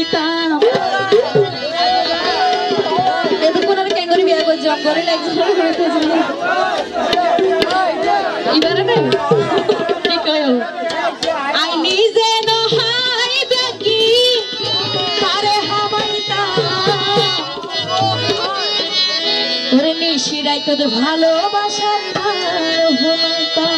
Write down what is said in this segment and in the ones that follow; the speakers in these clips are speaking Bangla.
দিতাম এতক্ষণ আর কেন করে বিয়া করে জঙ্গলে লাগছিল এবারে নাই কি কয় আই নিজে নহাই দেখি তারে হামাইতা ওরে নিশিরাই তোদের ভালোবাসার হমাইতা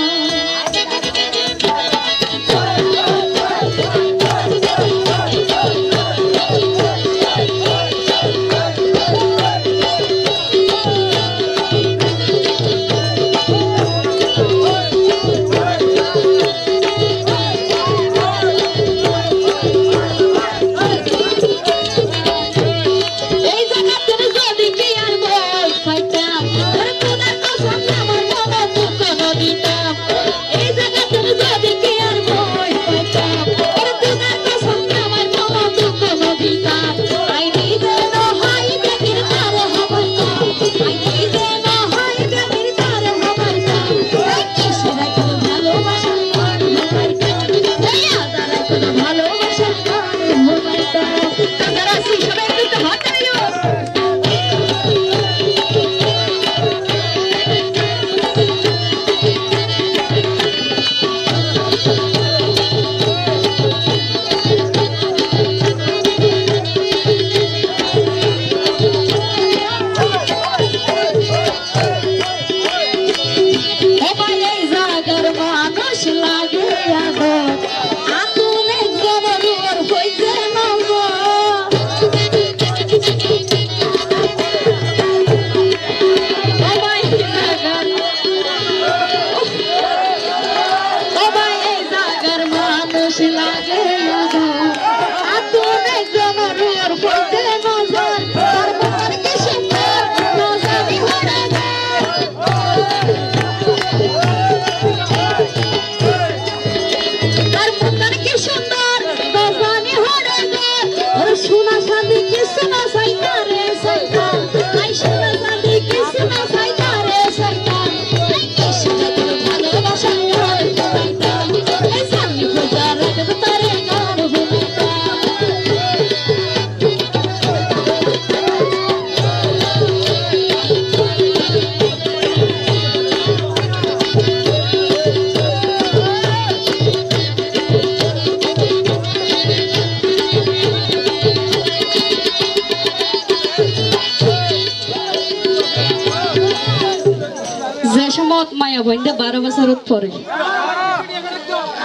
মায়া বন্ধে 12 বছর পরে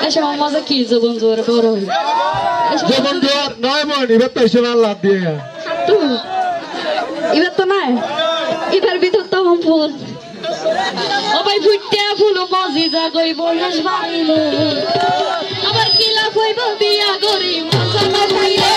এসব মজা কি জীবন জোর বড় হই জীবন জোর নয় মন এবার তো এসে আল্লাহ দিয়ে এবার তো নাই এটার ভিতর তো ফুল ও ভাই ফুটটা ফুল মজি যা গই বয়স বাড়িলো আবার কি লাভ হইব বিয়া করি মজা না পাইলে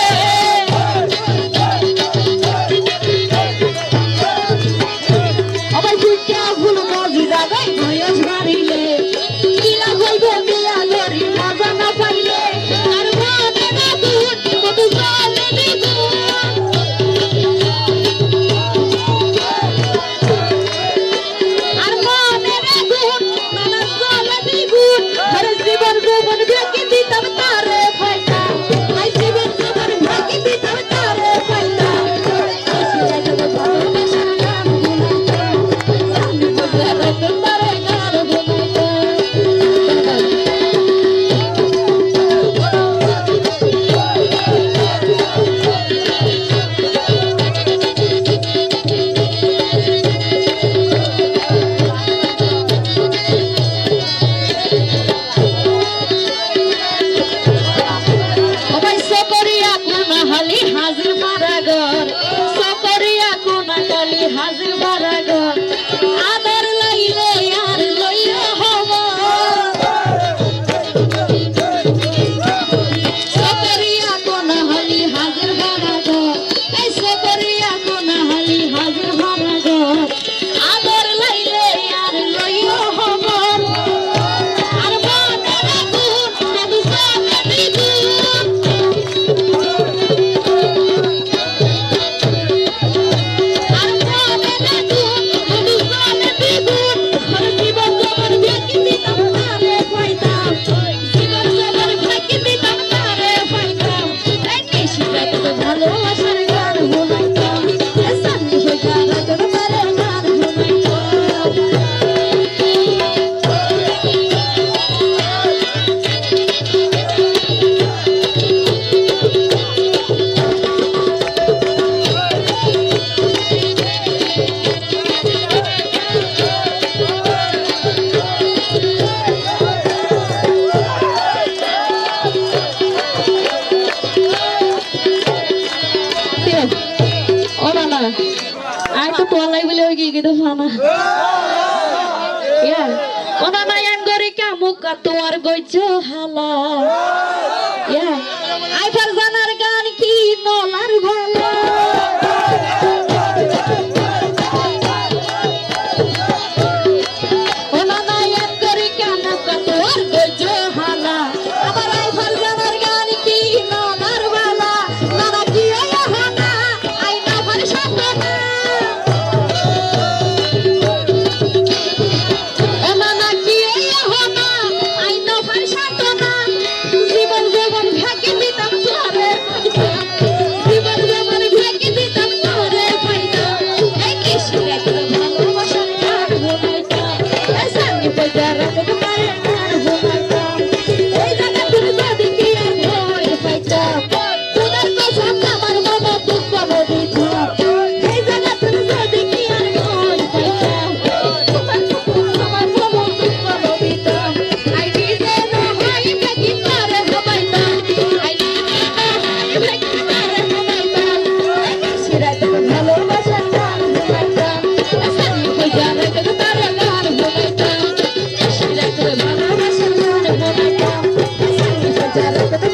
জীবন ফানা আই তো তোলাই বলে ওই কি তো ফানা ইয়া কোনা নায়ান গরি কামুকা তোমার গইছ হালা ইয়া আই ফারজানার গান কি নলার ভালা কোনা নায়ান গরি কামুকা তোমার গইছ হালা আবার আই ফারজানার গান কি নলার ভালা নানা কি আয়া হানা আই না ফার সাতনা নানা কি আয়া হানা আই না ফার সাতনা জীবন জীবন ভাগে দিতাম তোরে জীবন জীবন ভাগে দিতাম তোরে ফাইদা এই কিশোরে তোর ভালোবাসার গান বনাইতা এই সামনে পয়দারা তোর গান বনাইতা এই জায়গা তোর যদি কি আর ভয় পাইতা তোদের কসম আমার মনে দুঃখ দিতা এই জায়গা তোর যদি কি আর ভয় পাইতা আমার মনে দুঃখ দিতা আই দিতে না হাই বেকি তারে হবাইতা আই দিতে না হাই বেকি তারে হবাইতা কিশোরে তোর ভালোবাসার গান বনাইতা এই সামনে পয়দারা তোর গান বনাইতা কিশোরে তোর ভালোবাসার গান বনাইতা এই সামনে পয়দারা